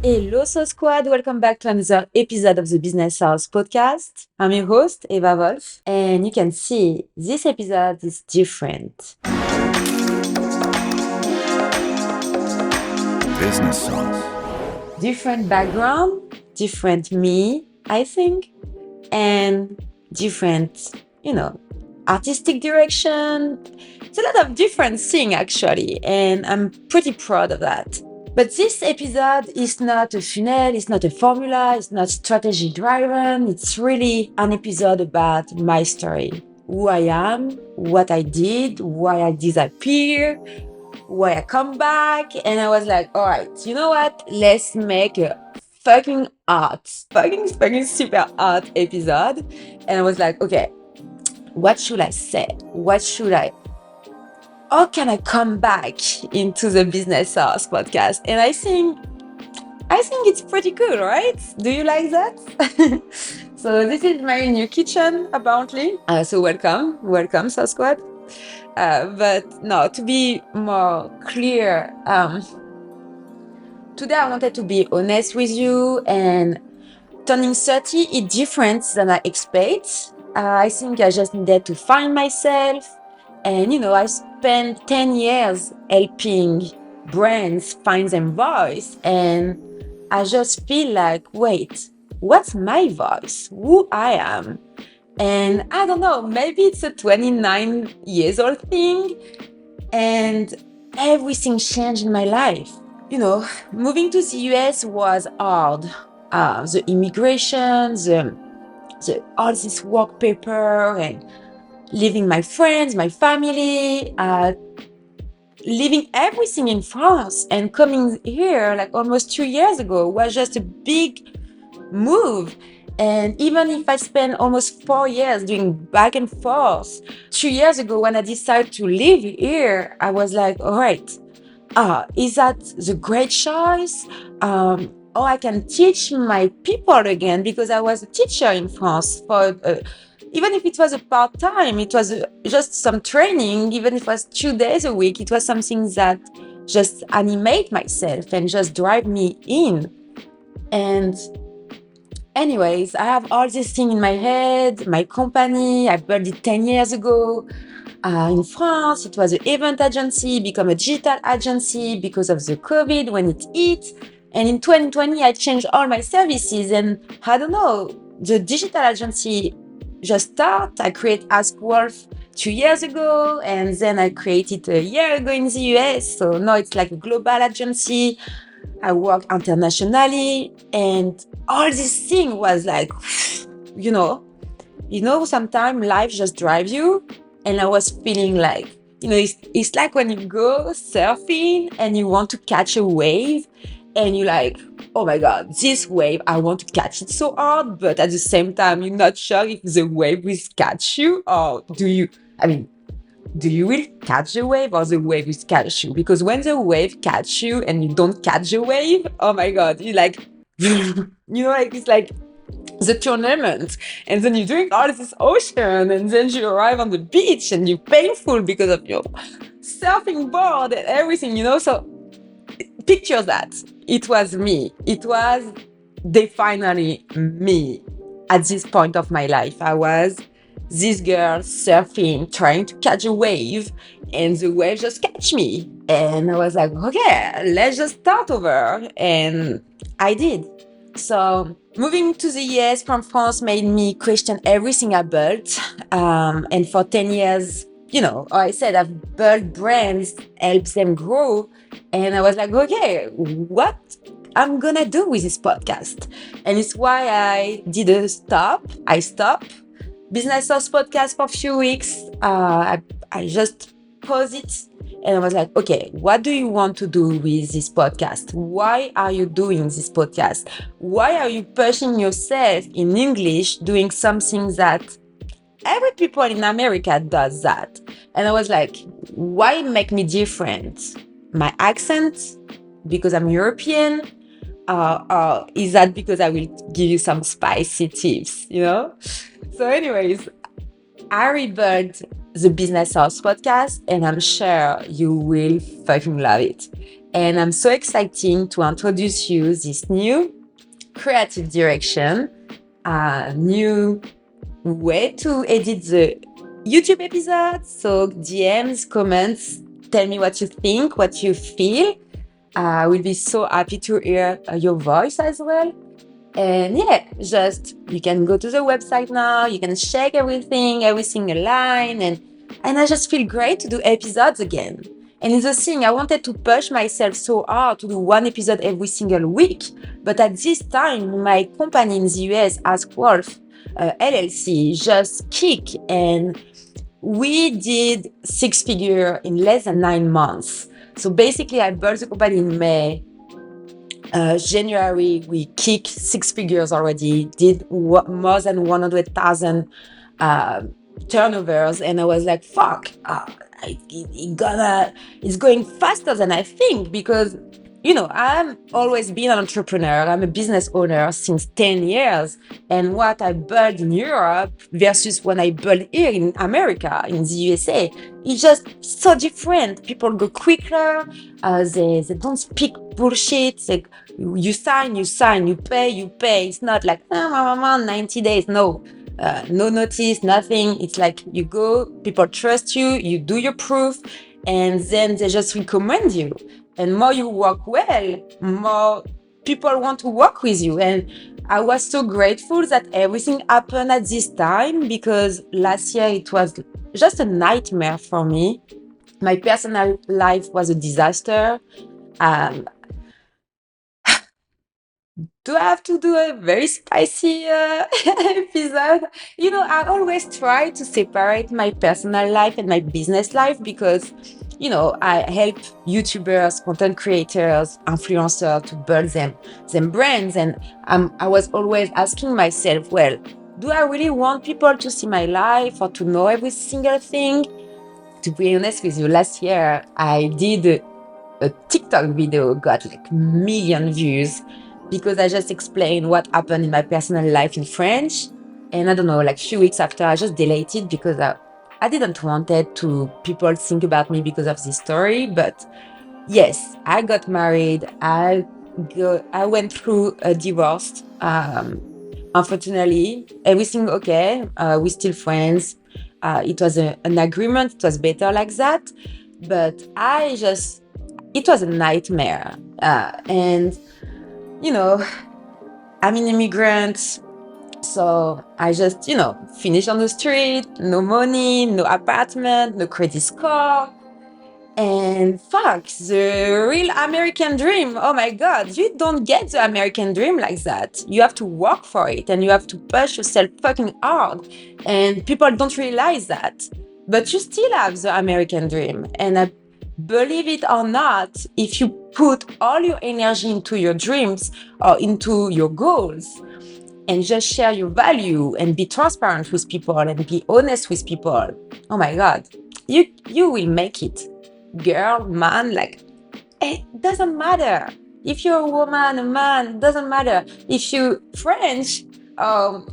Hello, So Squad. Welcome back to another episode of the Business House podcast. I'm your host, Eva Wolf, and you can see this episode is different. Business Sauce. Different background, different me, I think, and different, artistic direction. It's a lot of different things actually, and I'm pretty proud of that. But this episode is not a funnel, it's not a formula, it's not strategy driven. It's really an episode about my story, who I am, what I did, why I disappear, why I come back. And I was like, all right, you know what? Let's make a fucking super art episode. And I was like, okay, what should I say? How can I come back into the Business House podcast? And I think it's pretty cool, right? Do you like that? So this is my new kitchen, apparently. So welcome, South Squad. But no, to be more clear, today I wanted to be honest with you, and turning 30 is different than I expect. I think I just needed to find myself. And, I spent 10 years helping brands find their voice. And I just feel like, wait, what's my voice? Who I am? And I don't know, maybe it's a 29 years old thing. And everything changed in my life. Moving to the US was hard. The immigration, all this work paper, and leaving my friends, my family, leaving everything in France and coming here like almost 2 years ago was just a big move. And even if I spent almost 4 years doing back and forth, 2 years ago when I decided to live here, I was like, all right, is that the great choice? Or I can teach my people again, because I was a teacher in France for even if it was a part-time, it was just some training. Even if it was 2 days a week, it was something that just animate myself and just drive me in. And anyways, I have all this thing in my head. My company, I built it 10 years ago. In France, it was an event agency, become a digital agency because of the COVID when it hit. And in 2020, I changed all my services. And I don't know, the digital agency just started. I created Ask Wolf 2 years ago, and then I created a year ago in the US. So now it's like a global agency. I work internationally, and all this thing was like, sometimes life just drives you. And I was feeling like, it's like when you go surfing and you want to catch a wave, and you're like, oh my God, this wave, I want to catch it so hard. But at the same time, you're not sure if the wave will catch you, or do you will catch the wave, or the wave will catch you? Because when the wave catch you and you don't catch the wave, oh my God, you like, it's like the tournament, and then you drink all this ocean, and then you arrive on the beach and you're painful because of your surfing board and everything, So picture that. It was me. It was definitely me at this point of my life. I was this girl surfing, trying to catch a wave, and the wave just catch me. And I was like, okay, let's just start over. And I did. So moving to the US from France made me question everything I built. And for 10 years, I said I've built brands, helped them grow. And I was like, okay, what I'm gonna do with this podcast? And it's why I did a stop. I stopped Business House podcast for a few weeks. I just paused it. And I was like, okay, what do you want to do with this podcast? Why are you doing this podcast? Why are you pushing yourself in English, doing something that every people in America does that? And I was like, why make me different? My accent, because I'm European, or is that because I will give you some spicy tips, So anyways, I rebuilt the Business House podcast, and I'm sure you will fucking love it. And I'm so excited to introduce you this new creative direction, new way to edit the YouTube episodes. So DMs, comments, tell me what you think, what you feel. I will be so happy to hear your voice as well. And yeah, just you can go to the website now, you can check everything, every single line, and I just feel great to do episodes again. And it's the thing, I wanted to push myself so hard to do one episode every single week, but at this time, my company in the US, Ask Wolf LLC, just kicked, and we did 6 figure in less than 9 months. So basically, I built the company in May. January, we kicked 6 figures already, did more than 100,000 turnovers. And I was like, fuck, it's going faster than I think because, I've always been an entrepreneur. I'm a business owner since 10 years. And what I built in Europe versus when I built here in America, in the USA, it's just so different. People go quicker. They don't speak bullshit. You sign, you pay. It's not like 90 days. No. No notice, nothing. It's like you go, people trust you, you do your proof, and then they just recommend you. And more you work well, more people want to work with you. And I was so grateful that everything happened at this time because last year it was just a nightmare for me. My personal life was a disaster. Um, do I have to do a very spicy episode? I always try to separate my personal life and my business life because, I help YouTubers, content creators, influencers to build them brands. And I was always asking myself, well, do I really want people to see my life or to know every single thing? To be honest with you, last year I did a TikTok video got like million views because I just explained what happened in my personal life in French. And I don't know, like a few weeks after, I just deleted because I didn't want it to people think about me because of this story. But yes, I got married. I went through a divorce. Unfortunately, everything okay. We're still friends. It was an agreement. It was better like that. But it was a nightmare. And, I'm an immigrant. So I just, finished on the street, no money, no apartment, no credit score. And fuck, the real American dream. Oh my God, you don't get the American dream like that. You have to work for it and you have to push yourself fucking hard. And people don't realize that. But you still have the American dream. And I believe it or not, if you put all your energy into your dreams or into your goals, and just share your value and be transparent with people and be honest with people, oh my God, you will make it. Girl, man, like, it doesn't matter. If you're a woman, a man, it doesn't matter. If you're French,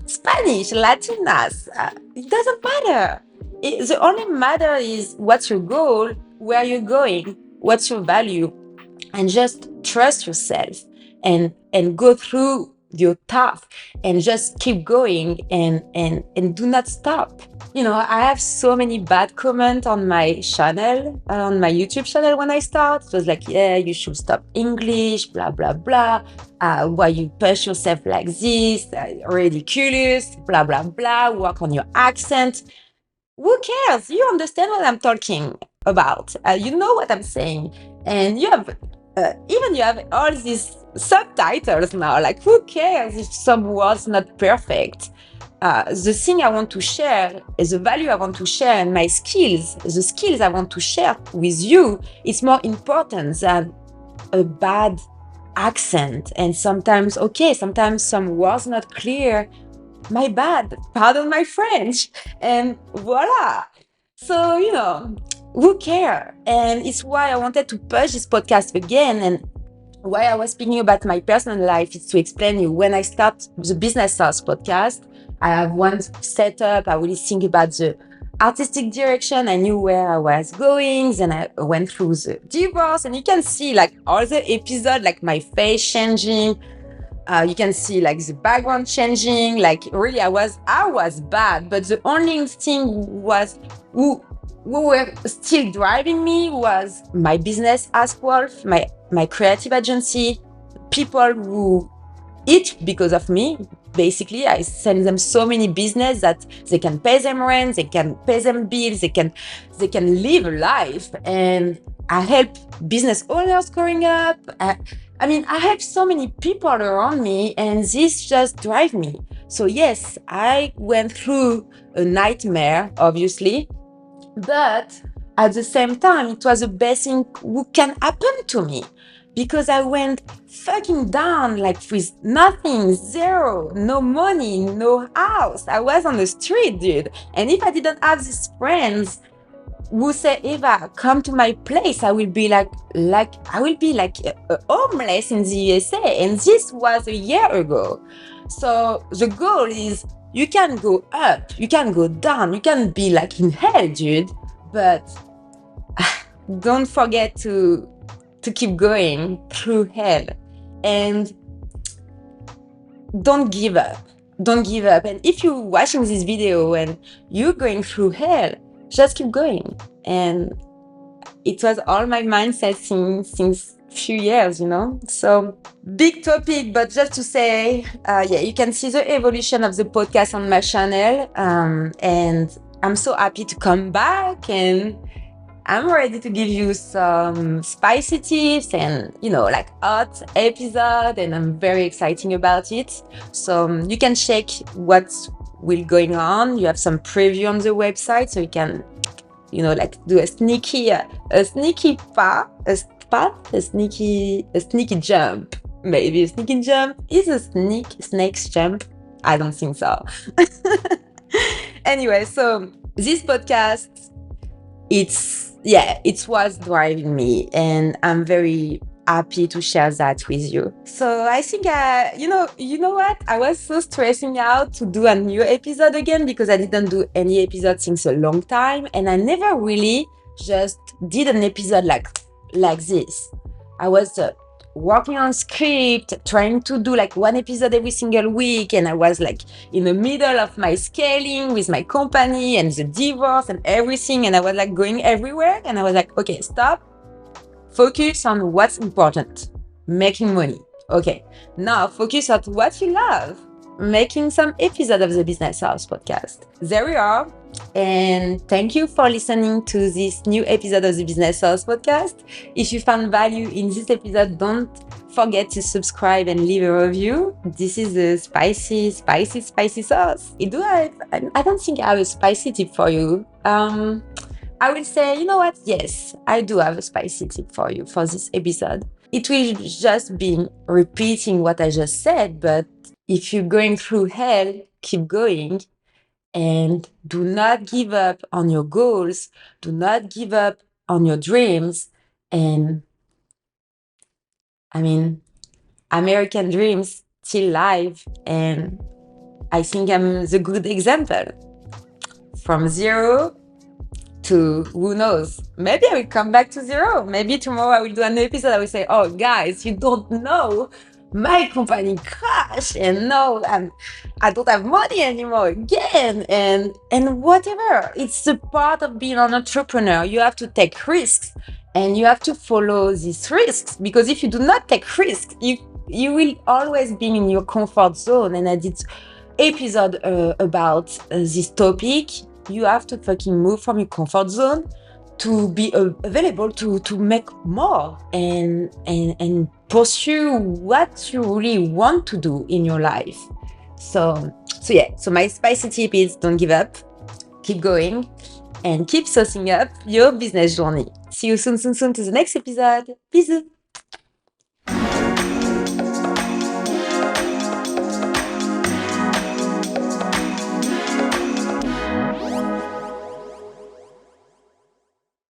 Spanish, Latinas, it doesn't matter. The only matter is what's your goal, where you're going, what's your value, and just trust yourself and go through your task and just keep going and do not stop. I have so many bad comments on my channel, on my YouTube channel when I start. It was like, yeah, you should stop English, blah, blah, blah. Why you push yourself like this, ridiculous, blah, blah, blah, work on your accent. Who cares? You understand what I'm talking about. You know what I'm saying. And you have all these subtitles now. Like, who cares if some words not perfect? The thing I want to share is the value I want to share and my skills, the skills I want to share with you. It's more important than a bad accent. And sometimes some words not clear. My bad. Pardon my French. And voila. So, who cares? And it's why I wanted to push this podcast again. And why I was speaking about my personal life is to explain you when I start the Business Stars podcast, I have one setup. I really think about the artistic direction. I knew where I was going. Then I went through the divorce, and you can see like all the episodes, like my face changing. You can see like the background changing. Like really, I was bad. But the only thing was who were still driving me was my business as Wolf, my creative agency, people who eat because of me. Basically, I send them so many business that they can pay them rent, they can pay them bills, they can live a life. And I help business owners growing up. I mean, I have so many people around me, and this just drive me. So yes, I went through a nightmare, obviously, but at the same time, it was the best thing who can happen to me, because I went fucking down, like with nothing, zero, no money, no house. I was on the street, dude. And if I didn't have these friends who say, Eva, come to my place, I will be like homeless in the USA. And this was a year ago. So the goal is, you can go up, you can go down, you can be like in hell, dude. But don't forget to keep going through hell, and don't give up. Don't give up. And if you're watching this video and you're going through hell, just keep going. And it was all my mindset since few years, you know. So big topic, but just to say, yeah, you can see the evolution of the podcast on my channel, and I'm so happy to come back, and I'm ready to give you some spicy tips and, you know, like hot episode, and I'm very excited about it. So you can check what will going on. You have some preview on the website, so you can, you know, like do a sneaky jump. Maybe a sneaky jump is a snake's jump. I don't think so. Anyway, so this podcast, it was driving me, and I'm very happy to share that with you. So I think, you know what? I was so stressing out to do a new episode again, because I didn't do any episode since a long time, and I never really just did an episode like this. I was working on script, trying to do like one episode every single week, and I was like in the middle of my scaling with my company and the divorce and everything, and I was like going everywhere, and I was like, okay, stop, focus on what's important, making money. Okay, now focus on what you love, making some episode of the Business House podcast. There we are. And thank you for listening to this new episode of the Business House podcast. If you found value in this episode, don't forget to subscribe and leave a review. This is a spicy sauce. I don't think I have a spicy tip for you. I will say, you know what? Yes, I do have a spicy tip for you for this episode. It will just be repeating what I just said, but if you're going through hell, keep going. And do not give up on your goals. Do not give up on your dreams. And I mean, American dreams still live. And I think I'm the good example. From zero to, who knows, maybe I will come back to zero. Maybe tomorrow I will do an episode. I will say, oh guys, you don't know, my company crashed, and no, I don't have money anymore again, and whatever. It's a part of being an entrepreneur. You have to take risks, and you have to follow these risks, because if you do not take risks, you will always be in your comfort zone. And I did episode about this topic. You have to fucking move from your comfort zone to be available to make more and pursue what you really want to do in your life. So my spicy tip is, don't give up, keep going, and keep saucing up your business journey. See you soon to the next episode. Bisous.